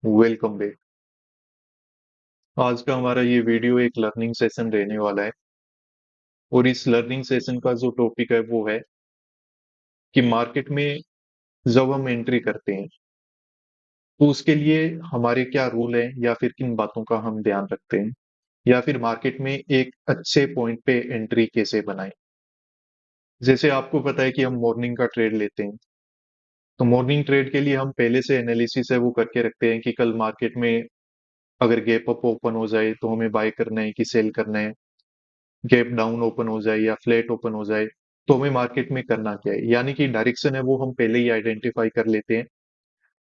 Welcome back. आज का हमारा ये वीडियो एक लर्निंग सेशन रहने वाला है और इस लर्निंग सेशन का जो टॉपिक है वो है कि मार्केट में जब हम एंट्री करते हैं तो उसके लिए हमारे क्या रूल हैं या फिर किन बातों का हम ध्यान रखते हैं या फिर मार्केट में एक अच्छे पॉइंट पे एंट्री कैसे बनाएं। जैसे आपको पता है कि हम मॉर्निंग का ट्रेड लेते हैं, तो मॉर्निंग ट्रेड के लिए हम पहले से एनालिसिस है वो करके रखते हैं कि कल मार्केट में अगर गैप अप ओपन हो जाए तो हमें बाय करना है कि सेल करना है, गैप डाउन ओपन हो जाए या फ्लैट ओपन हो जाए तो हमें मार्केट में करना क्या है, यानी कि डायरेक्शन है वो हम पहले ही आइडेंटिफाई कर लेते हैं।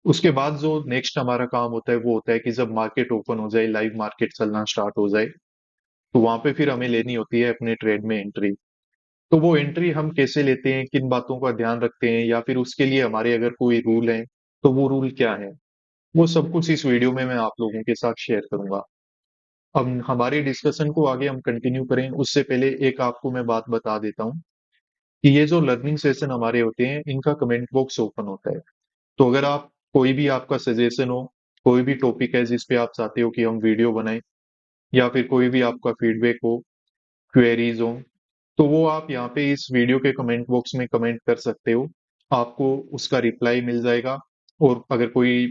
उसके बाद जो नेक्स्ट हमारा काम होता है वो होता है कि जब मार्केट ओपन हो जाए, लाइव मार्केट चलना स्टार्ट हो जाए, तो वहां पे फिर हमें लेनी होती है अपने ट्रेड में एंट्री। तो वो एंट्री हम कैसे लेते हैं, किन बातों का ध्यान रखते हैं या फिर उसके लिए हमारे अगर कोई रूल है तो वो रूल क्या है, वो सब कुछ इस वीडियो में मैं आप लोगों के साथ शेयर करूंगा। अब हमारे डिस्कशन को आगे हम कंटिन्यू करें उससे पहले एक आपको मैं बात बता देता हूँ कि ये जो लर्निंग सेशन हमारे होते हैं इनका कमेंट बॉक्स ओपन होता है। तो अगर आप कोई भी आपका सजेशन हो, कोई भी टॉपिक है जिस पे आप चाहते हो कि हम वीडियो बनाएं या फिर कोई भी आपका फीडबैक हो, क्वेरीज हो, तो वो आप यहाँ पे इस वीडियो के कमेंट बॉक्स में कमेंट कर सकते हो। आपको उसका रिप्लाई मिल जाएगा। और अगर कोई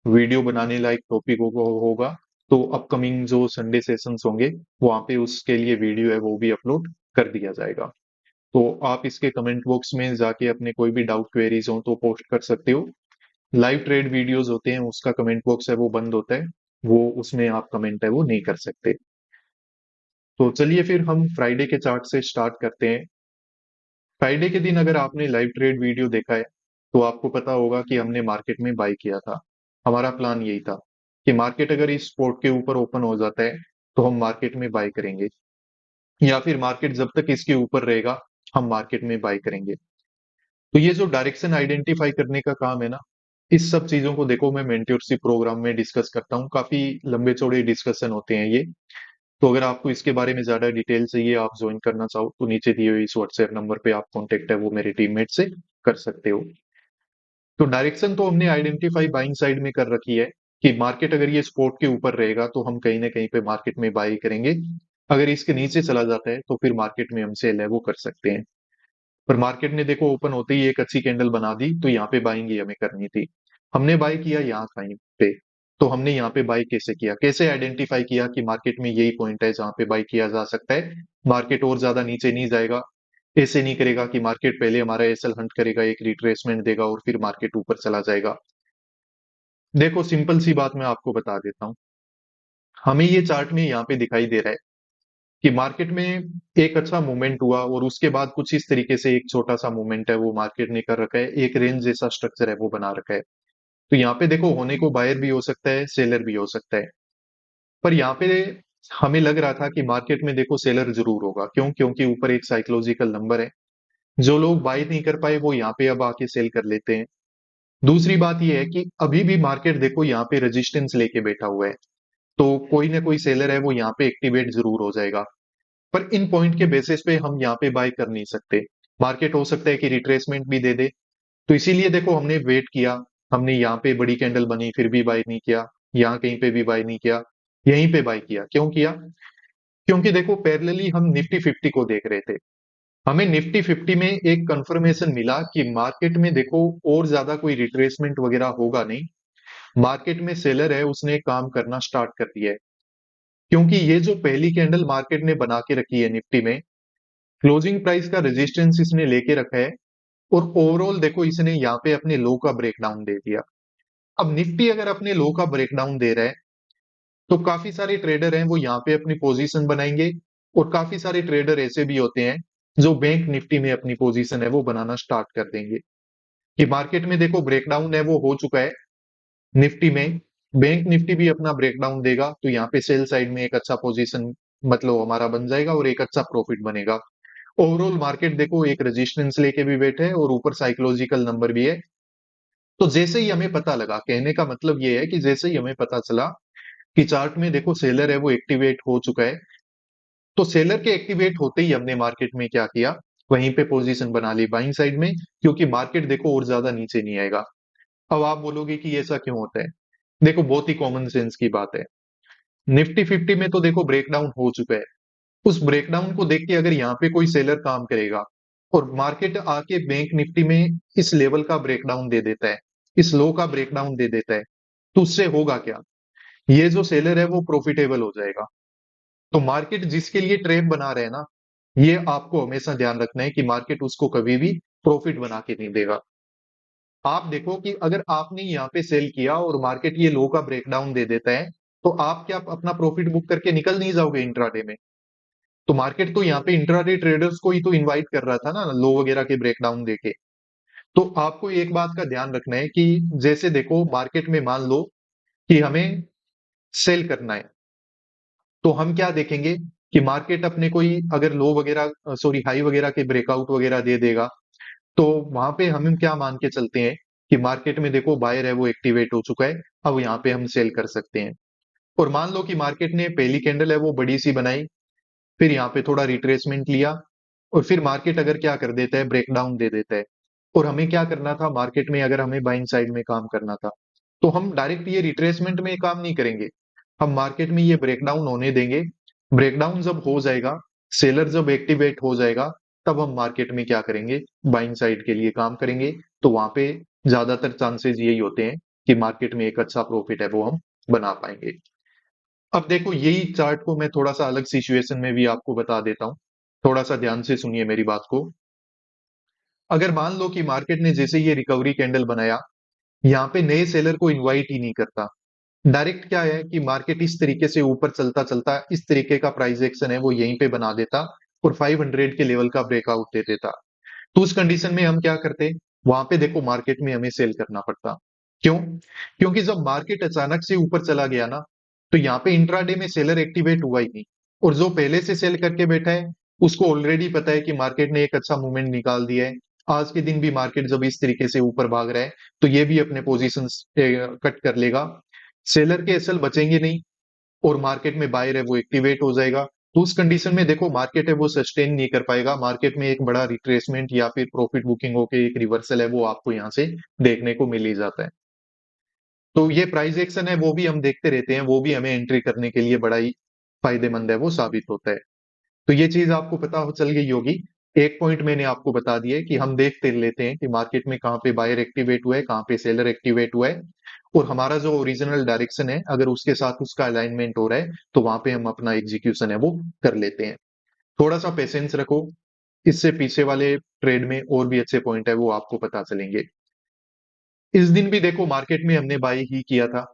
वीडियो बनाने लायक टॉपिक होगा तो अपकमिंग जो संडे सेशंस होंगे वहां पे उसके लिए वीडियो है वो भी अपलोड कर दिया जाएगा। तो आप इसके कमेंट बॉक्स में जाके अपने कोई भी डाउट क्वेरीज हो तो पोस्ट कर सकते हो। लाइव ट्रेड वीडियोस होते हैं उसका कमेंट बॉक्स है वो बंद होता है, वो उसमें आप कमेंट है वो नहीं कर सकते। तो चलिए फिर हम फ्राइडे के चार्ट से स्टार्ट करते हैं। फ्राइडे के दिन अगर आपने लाइव ट्रेड वीडियो देखा है तो आपको पता होगा कि हमने मार्केट में बाई किया था। हमारा प्लान यही था कि मार्केट अगर इस स्पॉट के ऊपर ओपन हो जाता है तो हम मार्केट में बाई करेंगे, या फिर मार्केट जब तक इसके ऊपर रहेगा हम मार्केट में बाई करेंगे। तो ये जो डायरेक्शन आइडेंटिफाई करने का काम है ना, इस सब चीजों को देखो मैं मेंटरशिप प्रोग्राम में डिस्कस करता हूँ, काफी लंबे चौड़े डिस्कशन होते हैं ये। तो अगर आपको इसके बारे में ज्यादा डिटेल चाहिए, आप ज्वाइन करना चाहो तो नीचे दिए हुए इस व्हाट्सएप नंबर पे आप कांटेक्ट है वो मेरे टीममेट से कर सकते हो। तो डायरेक्शन तो हमने आइडेंटिफाई बाइंग साइड में कर रखी है कि मार्केट अगर ये सपोर्ट के ऊपर रहेगा तो हम कहीं ना कहीं पे मार्केट में बाई करेंगे। अगर इसके नीचे चला जाता है तो फिर मार्केट में हम सेल है वो कर सकते हैं। पर मार्केट ने देखो ओपन होते ही एक अच्छी कैंडल बना दी तो यहाँ पे बाइंग ही हमें करनी थी। हमने बाय किया यहाँ कहीं पे। तो हमने यहाँ पे बाय कैसे किया, कैसे आइडेंटिफाई किया कि मार्केट में यही पॉइंट है जहां पे बाय किया जा सकता है, मार्केट और ज्यादा नीचे नहीं जाएगा। ऐसे नहीं करेगा कि मार्केट पहले हमारा एसएल हंट करेगा, एक रिट्रेसमेंट देगा और फिर मार्केट ऊपर चला जाएगा। देखो सिंपल सी बात मैं आपको बता देता हूँ। हमें ये चार्ट में यहाँ पे दिखाई दे रहा है कि मार्केट में एक अच्छा मूवमेंट हुआ और उसके बाद कुछ इस तरीके से एक छोटा सा मूवमेंट है वो मार्केट ने कर रखा है, एक रेंज जैसा स्ट्रक्चर है वो बना रखा है। तो यहाँ पे देखो होने को बायर भी हो सकता है, सेलर भी हो सकता है। पर यहाँ पे हमें लग रहा था कि मार्केट में देखो सेलर जरूर होगा, क्यों? क्योंकि ऊपर एक साइकोलॉजिकल नंबर है। जो लोग बाय नहीं कर पाए वो यहाँ पे अब आके सेल कर लेते हैं। दूसरी बात ये है कि अभी भी मार्केट देखो यहाँ पे रेजिस्टेंस लेके बैठा हुआ है, तो कोई ना कोई सेलर है वो यहाँ पे एक्टिवेट जरूर हो जाएगा। पर इन पॉइंट के बेसिस पे हम यहाँ पे बाय कर नहीं सकते। मार्केट हो सकता है कि रिट्रेसमेंट भी दे दे। तो इसीलिए देखो हमने वेट किया। हमने यहाँ पे बड़ी कैंडल बनी फिर भी बाय नहीं किया, यहाँ कहीं पे भी बाय नहीं किया, यहीं पे बाय किया। क्यों किया? क्योंकि देखो पैरेलली हम निफ्टी 50 को देख रहे थे। हमें निफ्टी 50 में एक कंफर्मेशन मिला कि मार्केट में देखो और ज्यादा कोई रिट्रेसमेंट वगैरह होगा नहीं। मार्केट में सेलर है उसने काम करना स्टार्ट कर दिया है। क्योंकि ये जो पहली कैंडल मार्केट ने बना के रखी है निफ्टी में, क्लोजिंग प्राइस का रेजिस्टेंस इसने लेके रखा है और ओवरऑल देखो इसने यहाँ पे अपने लो का ब्रेकडाउन दे दिया। अब निफ्टी अगर अपने लो का ब्रेकडाउन दे रहा है तो काफी सारे ट्रेडर हैं वो यहाँ पे अपनी पोजीशन बनाएंगे। और काफी सारे ट्रेडर ऐसे भी होते हैं जो बैंक निफ्टी में अपनी पोजीशन है वो बनाना स्टार्ट कर देंगे। कि मार्केट में देखो ब्रेकडाउन है वो हो चुका है निफ्टी में, बैंक निफ्टी भी अपना ब्रेकडाउन देगा तो यहाँ पे सेल साइड में एक अच्छा पोजीशन मतलब हमारा बन जाएगा और एक अच्छा प्रॉफिट बनेगा। ओवरऑल मार्केट देखो एक रेजिस्टेंस लेके भी बैठे है और ऊपर साइकोलॉजिकल नंबर भी है। तो जैसे ही हमें पता लगा, कहने का मतलब ये है कि जैसे ही हमें पता चला कि चार्ट में देखो सेलर है वो एक्टिवेट हो चुका है, तो सेलर के एक्टिवेट होते ही हमने मार्केट में क्या किया, वहीं पे पोजीशन बना ली बाइंग साइड में, क्योंकि मार्केट देखो और ज्यादा नीचे नहीं आएगा। अब आप बोलोगे कि ऐसा क्यों होता है? देखो बहुत ही कॉमन सेंस की बात है। निफ्टी 50 में तो देखो ब्रेकडाउन हो चुका है। उस ब्रेकडाउन को देख के अगर यहाँ पे कोई सेलर काम करेगा और मार्केट आके बैंक निफ्टी में इस लेवल का ब्रेकडाउन दे देता है, इस लो का ब्रेकडाउन दे देता है, तो उससे होगा क्या? ये जो सेलर है वो प्रॉफिटेबल हो जाएगा। तो मार्केट जिसके लिए ट्रैप बना रहे हैं ना, ये आपको हमेशा ध्यान रखना है कि मार्केट उसको कभी भी प्रॉफिट बना के नहीं देगा। आप देखो कि अगर आपने यहाँ पे सेल किया और मार्केट ये लो का ब्रेकडाउन दे देता है, तो आप क्या अपना प्रॉफिट बुक करके निकल नहीं जाओगे इंट्राडे में? तो मार्केट तो यहाँ पे इंट्राडे ट्रेडर्स को ही तो इनवाइट कर रहा था ना, लो वगैरह के ब्रेकडाउन देके। तो आपको एक बात का ध्यान रखना है कि जैसे देखो मार्केट में मान लो कि हमें सेल करना है, तो हम क्या देखेंगे कि मार्केट अपने कोई अगर लो वगैरह सॉरी हाई वगैरह के ब्रेकआउट वगैरह दे देगा, तो वहां पे हम क्या मान के चलते हैं कि मार्केट में देखो बायर है वो एक्टिवेट हो चुका है, अब यहाँ पे हम सेल कर सकते हैं। और मान लो कि मार्केट ने पहली कैंडल है वो बड़ी सी बनाई, फिर यहाँ पे थोड़ा रिट्रेसमेंट लिया, और फिर मार्केट अगर क्या कर देता है ब्रेकडाउन दे देता है, और हमें क्या करना था मार्केट में, अगर हमें बाइंग साइड में काम करना था, तो हम डायरेक्ट ये रिट्रेसमेंट में काम नहीं करेंगे। हम मार्केट में ये ब्रेकडाउन होने देंगे। ब्रेकडाउन जब हो जाएगा, सेलर जब एक्टिवेट हो जाएगा, तब हम मार्केट में क्या करेंगे, बाइंग साइड के लिए काम करेंगे। तो वहां पे ज्यादातर चांसेस यही होते हैं कि मार्केट में एक अच्छा प्रॉफिट है वो हम बना पाएंगे। अब देखो यही चार्ट को मैं थोड़ा सा अलग सिचुएशन में भी आपको बता देता हूँ। थोड़ा सा ध्यान से सुनिए मेरी बात को। अगर मान लो कि मार्केट ने जैसे ये रिकवरी कैंडल बनाया, यहाँ पे नए सेलर को इनवाइट ही नहीं करता, डायरेक्ट क्या है कि मार्केट इस तरीके से ऊपर चलता चलता इस तरीके का प्राइस एक्शन है वो यहीं पे बना देता और 500 के लेवल का ब्रेकआउट दे देता। तो उस कंडीशन में हम क्या करते, वहां पे देखो मार्केट में हमें सेल करना पड़ता। क्यों? क्योंकि जब मार्केट अचानक से ऊपर चला गया ना, तो यहाँ पे इंट्राडे में सेलर एक्टिवेट हुआ ही नहीं, और जो पहले से सेल करके बैठा है उसको ऑलरेडी पता है कि मार्केट ने एक अच्छा मूवमेंट निकाल दिया है। आज के दिन भी मार्केट जब इस तरीके से ऊपर भाग रहा है, तो ये भी अपने पोजीशन कट कर लेगा। सेलर के एसएल बचेंगे नहीं, और मार्केट में बायर है वो एक्टिवेट हो जाएगा। तो उस कंडीशन में देखो मार्केट है वो सस्टेन नहीं कर पाएगा, मार्केट में एक बड़ा रिट्रेसमेंट या फिर प्रॉफिट बुकिंग होके एक रिवर्सल है वो आपको यहाँ से देखने को मिल ही जाता है। तो ये प्राइस एक्शन है वो भी हम देखते रहते हैं, वो भी हमें एंट्री करने के लिए बड़ा ही फायदेमंद है, वो साबित होता है। तो ये चीज आपको पता हो चल गई होगी। एक पॉइंट मैंने आपको बता दिया है कि हम देखते लेते हैं कि मार्केट में कहाँ पे बायर एक्टिवेट हुआ है, कहाँ पे सेलर एक्टिवेट हुआ है, और हमारा जो ओरिजिनल डायरेक्शन है अगर उसके साथ उसका अलाइनमेंट हो रहा है, तो वहां पे हम अपना एग्जीक्यूशन है वो कर लेते हैं। थोड़ा सा पेशेंस रखो, इससे पीछे वाले ट्रेड में और भी अच्छे पॉइंट है वो आपको पता चलेंगे। इस दिन भी देखो मार्केट में हमने बाई ही किया था,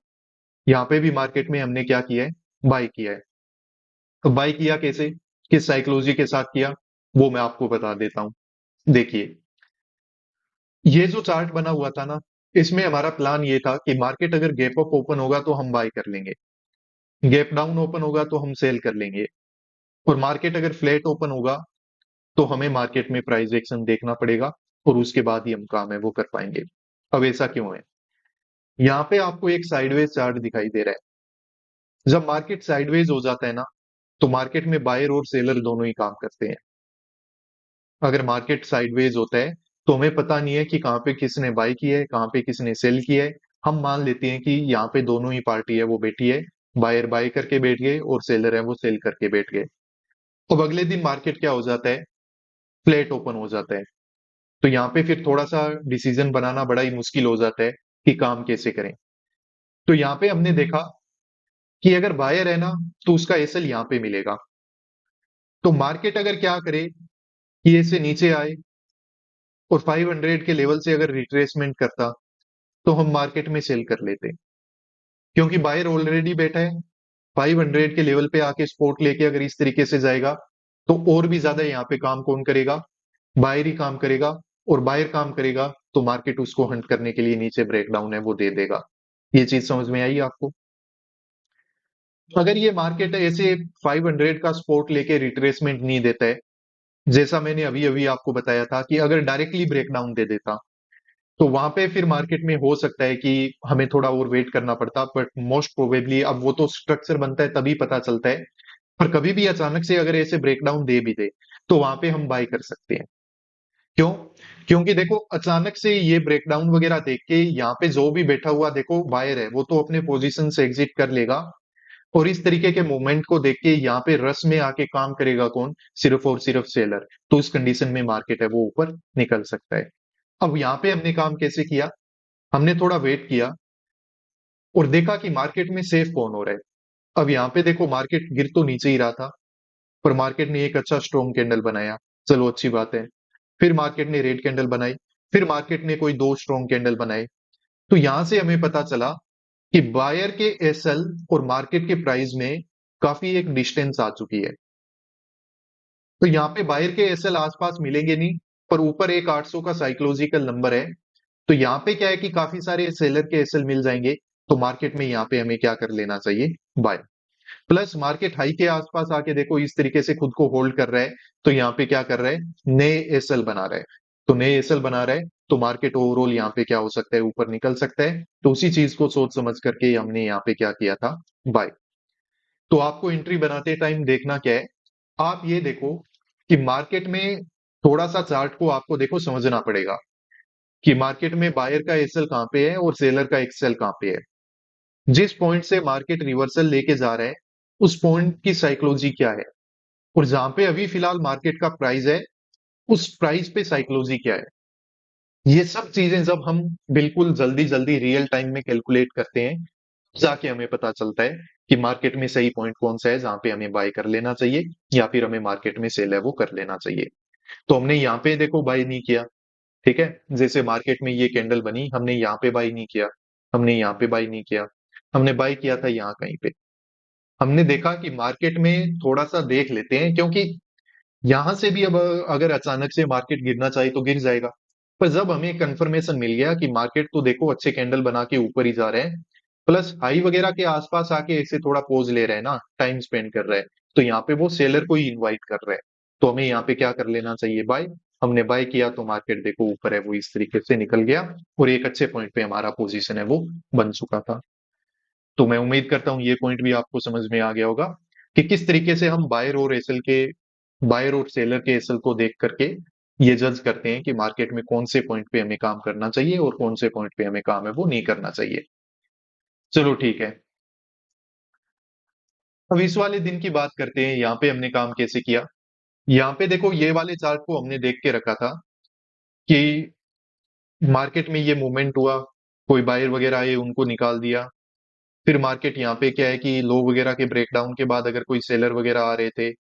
यहाँ पे भी मार्केट में हमने क्या किया है, बाई किया है। तो बाई किया कैसे, किस साइकोलॉजी के साथ किया, वो मैं आपको बता देता हूँ। देखिए, ये जो चार्ट बना हुआ था ना, इसमें हमारा प्लान ये था कि मार्केट अगर गैप अप ओपन होगा तो हम बाय कर लेंगे, गैप डाउन ओपन होगा तो हम सेल कर लेंगे, और मार्केट अगर फ्लैट ओपन होगा तो हमें मार्केट में प्राइस एक्शन देखना पड़ेगा, और उसके बाद ही हम काम है वो कर पाएंगे। अब ऐसा क्यों है? यहाँ पे आपको एक साइडवेज चार्ट दिखाई दे रहा है। जब मार्केट साइडवेज हो जाता है ना, तो मार्केट में बायर और सेलर दोनों ही काम करते हैं। अगर मार्केट साइडवेज होता है, तो हमें पता नहीं है कि कहाँ पे किसने बाय किया है, कहाँ पे किसने सेल किया है। हम मान लेते हैं कि यहाँ पे दोनों ही पार्टी है वो बैठी है, बायर बाय करके बैठ गए और सेलर है वो सेल करके बैठ गए। अब अगले दिन मार्केट क्या हो जाता है, फ्लैट ओपन हो जाता है। तो यहाँ पे फिर थोड़ा सा डिसीजन बनाना बड़ा ही मुश्किल हो जाता है कि काम कैसे करें। तो यहाँ पे हमने देखा कि अगर बायर है ना, तो उसका एसएल यहाँ पे मिलेगा। तो मार्केट अगर क्या करे कि ऐसे नीचे आए और 500 के लेवल से अगर रिट्रेसमेंट करता, तो हम मार्केट में सेल कर लेते, क्योंकि बायर ऑलरेडी बैठा है। 500 के लेवल पे आके स्पोर्ट लेके अगर इस तरीके से जाएगा, तो और भी ज्यादा यहाँ पे काम कौन करेगा, बायर ही काम करेगा। और बायर काम करेगा तो मार्केट उसको हंट करने के लिए नीचे ब्रेकडाउन है वो दे देगा। ये चीज समझ में आई आपको? अगर ये मार्केट ऐसे 500 का सपोर्ट लेके रिट्रेसमेंट नहीं देता है, जैसा मैंने अभी अभी आपको बताया था कि अगर डायरेक्टली ब्रेकडाउन दे देता, तो वहां पे फिर मार्केट में हो सकता है कि हमें थोड़ा और वेट करना पड़ता, बट मोस्ट प्रोबेबली अब वो तो स्ट्रक्चर बनता है तभी पता चलता है। पर कभी भी अचानक से अगर ऐसे ब्रेकडाउन दे भी दे, तो वहां पे हम बाय कर सकते हैं। क्यों? क्योंकि देखो अचानक से ये ब्रेकडाउन वगैरह देख के यहाँ पे जो भी बैठा हुआ देखो बायर है वो तो अपने पोजीशन से एग्जिट कर लेगा, और इस तरीके के मूवमेंट को देख के यहाँ पे रस में आके काम करेगा कौन? सिर्फ और सिर्फ सेलर। तो उस कंडीशन में मार्केट है वो ऊपर निकल सकता है। अब यहाँ पे हमने काम कैसे किया? हमने थोड़ा वेट किया और देखा कि मार्केट में सेफ कौन हो रहा है। अब यहाँ पे देखो मार्केट गिर तो नीचे ही रहा था, पर मार्केट ने एक अच्छा स्ट्रॉन्ग कैंडल बनाया, चलो अच्छी बात है। फिर मार्केट ने रेड कैंडल बनाई, फिर मार्केट ने कोई दो स्ट्रॉन्ग कैंडल बनाए। तो यहां से हमें पता चला कि बायर के एसएल और मार्केट के प्राइस में काफी एक डिस्टेंस आ चुकी है। तो यहाँ पे बायर के एसएल आसपास मिलेंगे नहीं, पर ऊपर एक 800 का साइकोलॉजिकल नंबर है। तो यहाँ पे क्या है कि काफी सारे सेलर के एसएल मिल जाएंगे। तो मार्केट में यहाँ पे हमें क्या कर लेना चाहिए? बाय। प्लस मार्केट हाई के आसपास आके देखो इस तरीके से खुद को होल्ड कर रहा है। तो यहाँ पे क्या कर रहा है? नए एसएल बना रहा है। तो नए एसएल बना रहा है तो मार्केट ओवरऑल यहाँ पे क्या हो सकता है? ऊपर निकल सकता है। तो उसी चीज को सोच समझ करके हमने यहाँ पे क्या किया था? बाय। तो आपको एंट्री बनाते टाइम देखना क्या है? आप ये देखो कि मार्केट में थोड़ा सा चार्ट को आपको देखो समझना पड़ेगा कि मार्केट में बायर का एसएल कहाँ पे है और सेलर का एक्सएल कहाँ पे है। जिस पॉइंट से मार्केट रिवर्सल लेके जा रहा है उस पॉइंट की साइकोलॉजी क्या है, और जहां पे अभी फिलहाल मार्केट का प्राइस है उस प्राइस पे साइकोलॉजी क्या है। ये सब चीजें जब हम बिल्कुल जल्दी जल्दी रियल टाइम में कैलकुलेट करते हैं, जाके हमें पता चलता है कि मार्केट में सही पॉइंट कौन सा है जहां पे हमें बाय कर लेना चाहिए या फिर हमें मार्केट में सेल है वो कर लेना चाहिए। तो हमने यहाँ पे देखो बाय नहीं किया, ठीक है। जैसे मार्केट में ये कैंडल बनी, हमने यहाँ पे बाय नहीं किया, हमने यहाँ पे बाय नहीं किया, हमने बाय किया था यहाँ कहीं पे। हमने देखा कि मार्केट में थोड़ा सा देख लेते हैं, क्योंकि यहां से भी अब अगर अचानक से मार्केट गिरना चाहे तो गिर जाएगा। पर जब हमें कंफर्मेशन मिल गया कि मार्केट तो देखो अच्छे कैंडल बना के ऊपर ही जा रहे हैं, प्लस हाई वगैरह के आसपास आके ऐसे थोड़ा पोज ले रहे हैं ना, टाइम स्पेंड कर रहे हैं, तो यहाँ पे वो सेलर को ही इनवाइट कर रहे हैं। तो हमें यहाँ पे क्या कर लेना चाहिए? बाय। हमने बाय किया तो मार्केट देखो ऊपर है वो इस तरीके से निकल गया, और एक अच्छे पॉइंट पे हमारा पोजीशन है वो बन चुका था। तो मैं उम्मीद करता हूँ ये पॉइंट भी आपको समझ में आ गया होगा कि किस तरीके से हम बायर और सेलर के एसएल को देख करके ये जज करते हैं कि मार्केट में कौन से पॉइंट पे हमें काम करना चाहिए और कौन से पॉइंट पे हमें काम है वो नहीं करना चाहिए। चलो ठीक है। अब इस वाले दिन की बात करते हैं, यहाँ पे हमने काम कैसे किया। यहाँ पे देखो ये वाले चार्ट को हमने देख के रखा था कि मार्केट में ये मूवमेंट हुआ, कोई बायर वगैरह आए उनको निकाल दिया। फिर मार्केट यहाँ पे क्या है कि लो वगैरह के ब्रेकडाउन के बाद अगर कोई सेलर वगैरह आ रहे थे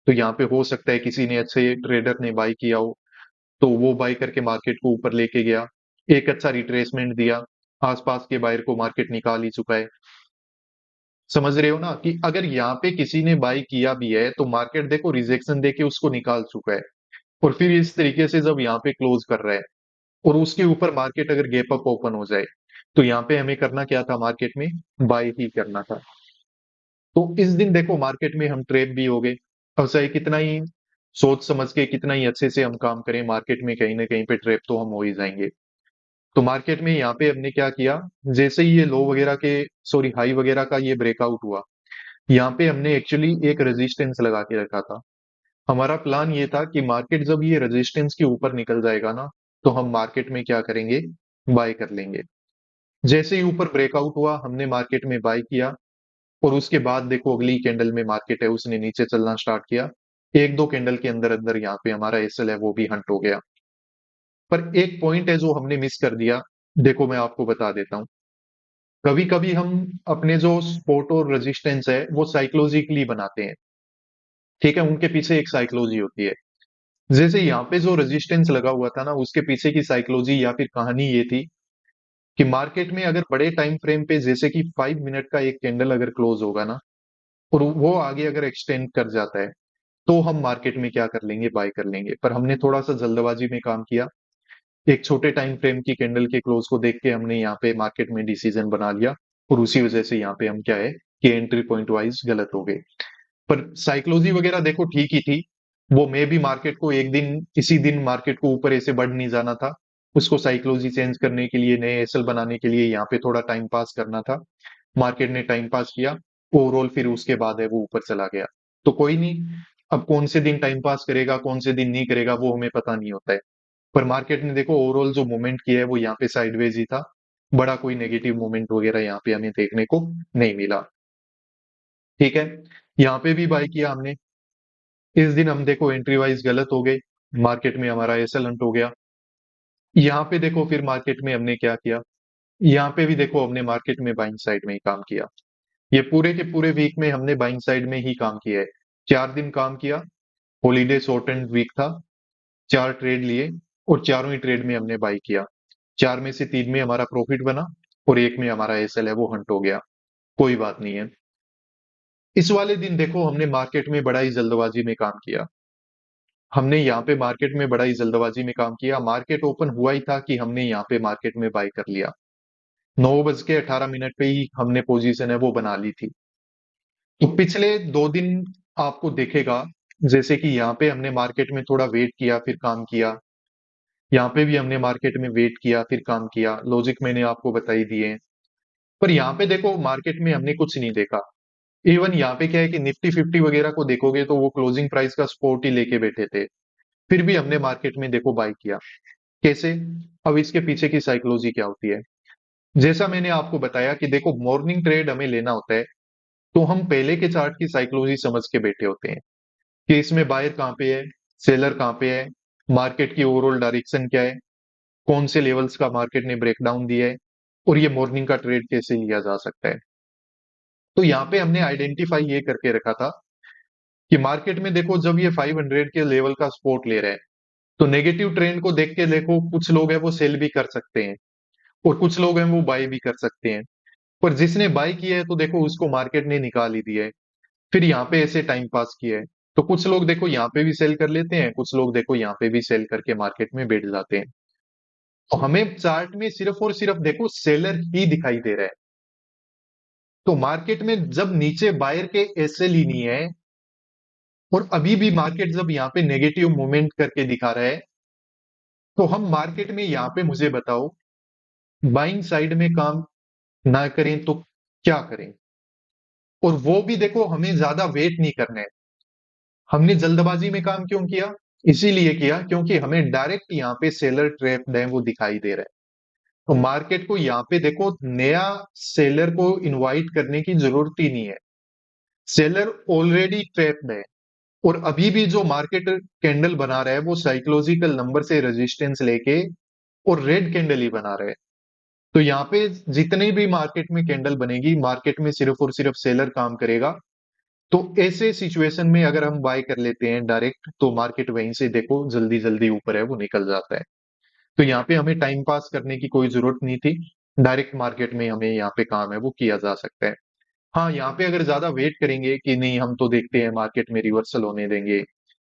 तो यहाँ पे हो सकता है किसी ने अच्छे ट्रेडर ने बाई किया हो, तो वो बाई करके मार्केट को ऊपर लेके गया, एक अच्छा रिट्रेसमेंट दिया, आसपास के बायर को मार्केट निकाल ही चुका है। समझ रहे हो ना कि अगर यहाँ पे किसी ने बाई किया भी है तो मार्केट देखो रिजेक्शन देके उसको निकाल चुका है, और फिर इस तरीके से जब यहाँ पे क्लोज कर रहा है और उसके ऊपर मार्केट अगर गैप अप ओपन हो जाए, तो यहाँ पे हमें करना क्या था? मार्केट में बाई ही करना था। तो इस दिन देखो मार्केट में हम ट्रैप भी हो गए। अब चाहे कितना ही सोच समझ के कितना ही अच्छे से हम काम करें, मार्केट में कहीं ना कहीं पे ट्रैप तो हम हो ही जाएंगे। तो मार्केट में यहाँ पे हमने क्या किया, जैसे ही ये लो वगैरह के, सॉरी हाई वगैरह का ये ब्रेकआउट हुआ, यहाँ पे हमने एक्चुअली एक रेजिस्टेंस लगा के रखा था। हमारा प्लान ये था कि मार्केट जब ये रेजिस्टेंस के ऊपर निकल जाएगा ना, तो हम मार्केट में क्या करेंगे? बाय कर लेंगे। जैसे ही ऊपर ब्रेकआउट हुआ हमने मार्केट में बाय किया, और उसके बाद देखो अगली कैंडल में मार्केट है उसने नीचे चलना स्टार्ट किया। एक दो कैंडल के अंदर अंदर यहाँ पे हमारा एसएल है वो भी हंट हो गया। पर एक पॉइंट है जो हमने मिस कर दिया, देखो मैं आपको बता देता हूँ। कभी कभी हम अपने जो सपोर्ट और रेजिस्टेंस है वो साइकोलॉजिकली बनाते हैं, ठीक है। उनके पीछे एक साइकोलॉजी होती है। जैसे यहाँ पे जो रेजिस्टेंस लगा हुआ था ना, उसके पीछे की साइकोलॉजी या फिर कहानी ये थी कि मार्केट में अगर बड़े टाइम फ्रेम पे जैसे कि 5 मिनट का एक कैंडल अगर क्लोज होगा ना, और वो आगे अगर एक्सटेंड कर जाता है, तो हम मार्केट में क्या कर लेंगे? बाय कर लेंगे। पर हमने थोड़ा सा जल्दबाजी में काम किया, एक छोटे टाइम फ्रेम की कैंडल के क्लोज को देख के हमने यहाँ पे मार्केट में डिसीजन बना लिया, और उसी वजह से यहाँ पे हम क्या है कि एंट्री पॉइंट वाइज गलत हो गए। पर साइकोलॉजी वगैरह देखो ठीक ही थी। वो मे भी मार्केट को एक दिन इसी दिन मार्केट को ऊपर ऐसे बढ़ नहीं जाना था, उसको साइकोलॉजी चेंज करने के लिए, नए एसएल बनाने के लिए यहाँ पे थोड़ा टाइम पास करना था। मार्केट ने टाइम पास किया ओवरऑल, फिर उसके बाद है वो ऊपर चला गया। तो कोई नहीं, अब कौन से दिन टाइम पास करेगा, कौन से दिन नहीं करेगा, वो हमें पता नहीं होता है। पर मार्केट ने देखो ओवरऑल जो मूवमेंट किया है वो यहाँ पे साइडवेज ही था। बड़ा कोई नेगेटिव मूवमेंट वगैरह यहाँ पे हमें देखने को नहीं मिला। ठीक है, यहाँ पे भी बाय किया हमने। इस दिन हम देखो एंट्री वाइज गलत हो गए, मार्केट में हमारा एसएल हंट हो गया। यहाँ पे देखो फिर मार्केट में हमने क्या किया, यहाँ पे भी देखो हमने मार्केट में बाइंग साइड में ही काम किया। ये पूरे के पूरे वीक में हमने बाइंग साइड में ही काम किया है। 4 दिन काम किया, हॉलीडे शॉर्ट एंड वीक था, 4 ट्रेड लिए और चारों ही ट्रेड में हमने बाई किया। 4 में से 3 में हमारा प्रॉफिट बना और एक में हमारा एसएल है वो हंट हो गया। कोई बात नहीं है। इस वाले दिन देखो हमने मार्केट में बड़ा ही जल्दबाजी में काम किया। हमने यहाँ पे मार्केट में बड़ा ही जल्दबाजी में काम किया। मार्केट ओपन हुआ ही था कि हमने यहाँ पे मार्केट में बाय कर लिया। 9:18 पे ही हमने पोजीशन है वो बना ली थी। तो पिछले 2 दिन आपको देखेगा, जैसे कि यहाँ पे हमने मार्केट में थोड़ा वेट किया फिर काम किया, यहाँ पे भी हमने मार्केट में वेट किया फिर काम किया, लॉजिक मैंने आपको बता ही दिए। पर यहाँ पे देखो मार्केट में हमने कुछ नहीं देखा। इवन यहाँ पे क्या है कि निफ्टी 50 वगैरह को देखोगे तो वो क्लोजिंग प्राइस का सपोर्ट ही लेके बैठे थे, फिर भी हमने मार्केट में देखो बाय किया। कैसे? अब इसके पीछे की साइकोलॉजी क्या होती है, जैसा मैंने आपको बताया कि देखो मॉर्निंग ट्रेड हमें लेना होता है, तो हम पहले के चार्ट की साइकोलॉजी समझ के बैठे होते हैं कि इसमें बायर कहाँ पे है, सेलर कहाँ पे है, मार्केट की ओवरऑल डायरेक्शन क्या है, कौन से लेवल्स का मार्केट ने ब्रेकडाउन दिया है और ये मॉर्निंग का ट्रेड कैसे लिया जा सकता है। तो यहाँ पे हमने आइडेंटिफाई ये करके रखा था कि मार्केट में देखो जब ये 500 के लेवल का सपोर्ट ले रहे हैं, तो नेगेटिव ट्रेंड को देख के देखो कुछ लोग हैं वो सेल भी कर सकते हैं और कुछ लोग हैं वो बाय भी कर सकते हैं। पर जिसने बाय किया है तो देखो उसको मार्केट ने निकाल ही दिया है, फिर यहाँ पे ऐसे टाइम पास किया है। तो कुछ लोग देखो यहाँ पे भी सेल कर लेते हैं, कुछ लोग देखो यहाँ पे भी सेल करके मार्केट में बैठ जाते हैं। तो हमें चार्ट में सिर्फ और सिर्फ देखो सेलर ही दिखाई दे रहा है। तो मार्केट में जब नीचे बायर के एसएल ही नहीं है और अभी भी मार्केट जब यहाँ पे नेगेटिव मूवमेंट करके दिखा रहा है, तो हम मार्केट में यहाँ पे मुझे बताओ बाइंग साइड में काम ना करें तो क्या करें? और वो भी देखो हमें ज्यादा वेट नहीं करना है। हमने जल्दबाजी में काम क्यों किया? इसीलिए किया क्योंकि हमें डायरेक्ट यहाँ पे सेलर ट्रैप है वो दिखाई दे रहा है। तो मार्केट को यहाँ पे देखो नया सेलर को इनवाइट करने की जरूरत ही नहीं है, सेलर ऑलरेडी ट्रैप्ड है। और अभी भी जो मार्केट कैंडल बना रहा है वो साइकोलॉजिकल नंबर से रेजिस्टेंस लेके और रेड कैंडल ही बना रहा है। तो यहाँ पे जितनी भी मार्केट में कैंडल बनेगी, मार्केट में सिर्फ और सिर्फ सेलर काम करेगा। तो ऐसे सिचुएशन में अगर हम बाय कर लेते हैं डायरेक्ट, तो मार्केट वहीं से देखो जल्दी जल्दी ऊपर है वो निकल जाता है। तो यहाँ पे हमें टाइम पास करने की कोई जरूरत नहीं थी, डायरेक्ट मार्केट में हमें यहाँ पे काम है वो किया जा सकता है। हाँ, यहाँ पे अगर ज्यादा वेट करेंगे कि नहीं हम तो देखते हैं मार्केट में रिवर्सल होने देंगे,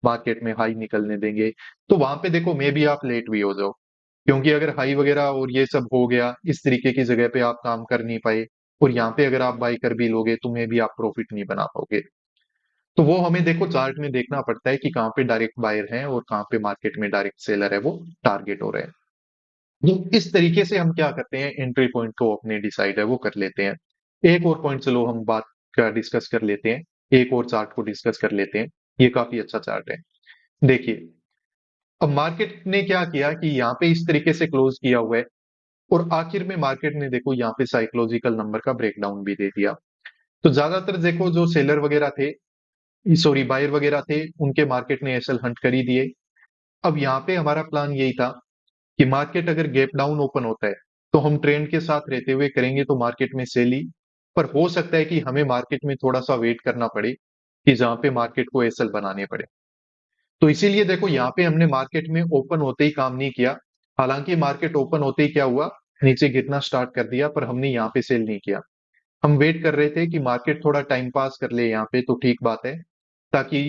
मार्केट में हाई निकलने देंगे, तो वहां पे देखो मे भी आप लेट भी हो जाओ। क्योंकि अगर हाई वगैरह और ये सब हो गया, इस तरीके की जगह पे आप काम कर नहीं पाए और यहाँ पे अगर आप बाई कर भी लोगे तो मे भी आप प्रॉफिट नहीं बना पाओगे। तो वो हमें देखो चार्ट में देखना पड़ता है कि कहाँ पे डायरेक्ट बायर है और कहाँ पे मार्केट में डायरेक्ट सेलर है वो टारगेट हो रहे हैं। तो इस तरीके से हम क्या करते हैं, एंट्री पॉइंट को अपने डिसाइड है वो कर लेते हैं। एक और पॉइंट चलो हम बात का डिस्कस कर लेते हैं, एक और चार्ट को डिस्कस कर लेते हैं। ये काफी अच्छा चार्ट है। देखिए, अब मार्केट ने क्या किया कि यहाँ पे इस तरीके से क्लोज किया हुआ है और आखिर में मार्केट ने देखो यहाँ पे साइकोलॉजिकल नंबर का ब्रेकडाउन भी दे दिया। तो ज्यादातर देखो जो सेलर वगैरह थे, सॉरी बायर वगैरह थे, उनके मार्केट ने एसएल हंट कर ही दिए। अब यहाँ पे हमारा प्लान यही था कि मार्केट अगर गैप डाउन ओपन होता है तो हम ट्रेंड के साथ रहते हुए करेंगे तो मार्केट में सेल ही। पर हो सकता है कि हमें मार्केट में थोड़ा सा वेट करना पड़े कि जहां पे मार्केट को एसएल बनाने पड़े। तो इसीलिए देखो यहाँ पे हमने मार्केट में ओपन होते ही काम नहीं किया। हालांकि मार्केट ओपन होते ही क्या हुआ, नीचे गिरना स्टार्ट कर दिया, पर हमने यहाँ पे सेल नहीं किया। हम वेट कर रहे थे कि मार्केट थोड़ा टाइम पास कर ले यहाँ पे तो ठीक बात है, ताकि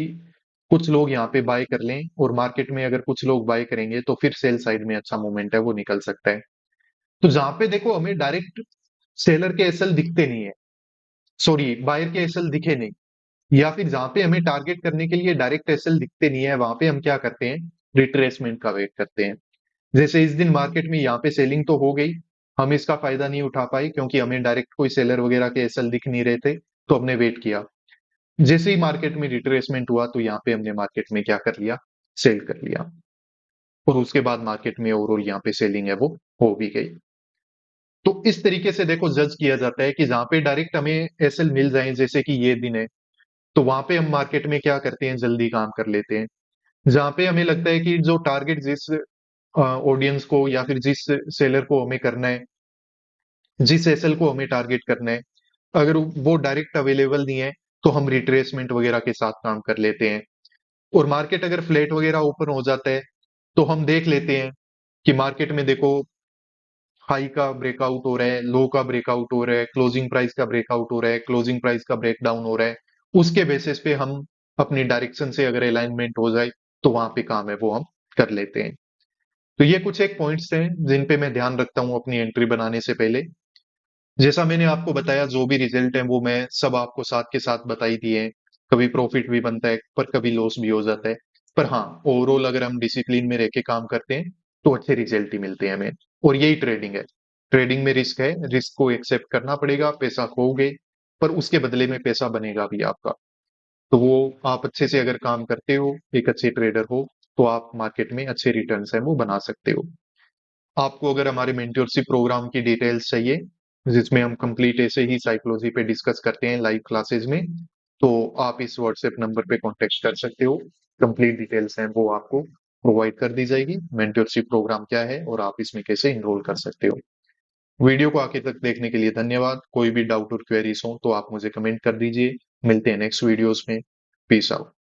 कुछ लोग यहाँ पे बाय कर लें और मार्केट में अगर कुछ लोग बाय करेंगे तो फिर सेल साइड में अच्छा मोमेंट है वो निकल सकता है। तो जहां पे देखो हमें डायरेक्ट सेलर के एसएल दिखते नहीं है, सॉरी बायर के एसएल दिखे नहीं, या फिर जहां पे हमें टारगेट करने के लिए डायरेक्ट एसएल दिखते नहीं है, वहां पे हम क्या करते हैं, रिट्रेसमेंट का वेट करते हैं। जैसे इस दिन मार्केट में यहाँ पे सेलिंग तो हो गई, हम इसका फायदा नहीं उठा पाए क्योंकि हमें डायरेक्ट कोई सेलर वगैरह के एसएल दिख नहीं रहे थे, तो हमने वेट किया। जैसे ही मार्केट में रिट्रेसमेंट हुआ तो यहाँ पे हमने मार्केट में क्या कर लिया, सेल कर लिया, और उसके बाद मार्केट में ओवरऑल यहाँ पे सेलिंग है वो हो भी गई। तो इस तरीके से देखो जज किया जाता है कि जहां पे डायरेक्ट हमें एसएल मिल जाए, जैसे कि ये दिन है, तो वहां पे हम मार्केट में क्या करते हैं, जल्दी काम कर लेते हैं। जहां पे हमें लगता है कि जो टारगेट जिस ऑडियंस को या फिर जिस सेलर को हमें करना है, जिस एसएल को हमें टारगेट करना है, अगर वो डायरेक्ट अवेलेबल नहीं है, तो हम रिट्रेसमेंट वगैरह के साथ काम कर लेते हैं। और मार्केट अगर फ्लैट वगैरह ओपन हो जाता है, तो हम देख लेते हैं कि मार्केट में देखो हाई का ब्रेकआउट हो रहा है, लो का ब्रेकआउट हो रहा है, क्लोजिंग प्राइस का ब्रेकआउट हो रहा है, क्लोजिंग प्राइस का ब्रेकडाउन हो रहा है। उसके बेसिस पे हम अपनी डायरेक्शन से अगर अलाइनमेंट हो जाए, तो वहां पे काम है वो हम कर लेते हैं। तो ये कुछ एक पॉइंट्स हैं जिन पे मैं ध्यान रखता हूँ अपनी एंट्री बनाने से पहले। जैसा मैंने आपको बताया, जो भी रिजल्ट है वो मैं सब आपको साथ के साथ बता ही दिए हैं। कभी प्रॉफिट भी बनता है, पर कभी लॉस भी हो जाता है। पर हाँ, ओवरऑल अगर हम डिसिप्लिन में रह के काम करते हैं, तो अच्छे रिजल्ट ही मिलते हैं हमें। और यही ट्रेडिंग है। ट्रेडिंग में रिस्क है, रिस्क को एक्सेप्ट करना पड़ेगा, पैसा खोओगे, पर उसके बदले में पैसा बनेगा भी आपका। तो वो आप अच्छे से अगर काम करते हो, एक अच्छे ट्रेडर हो, तो आप मार्केट में अच्छे रिटर्न्स है वो बना सकते हो। आपको अगर हमारे मेंटरशिप प्रोग्राम की डिटेल्स चाहिए, जिसमें हम कंप्लीट ऐसे ही साइकोलॉजी पे डिस्कस करते हैं लाइव क्लासेस में, तो आप इस व्हाट्सएप नंबर पे कांटेक्ट कर सकते हो। कंप्लीट डिटेल्स हैं वो आपको प्रोवाइड कर दी जाएगी, मेंटरशिप प्रोग्राम क्या है और आप इसमें कैसे इनरोल कर सकते हो। वीडियो को आखिर तक देखने के लिए धन्यवाद। कोई भी डाउट और क्वेरीज हो तो आप मुझे कमेंट कर दीजिए। मिलते हैं नेक्स्ट वीडियोस में। Peace out.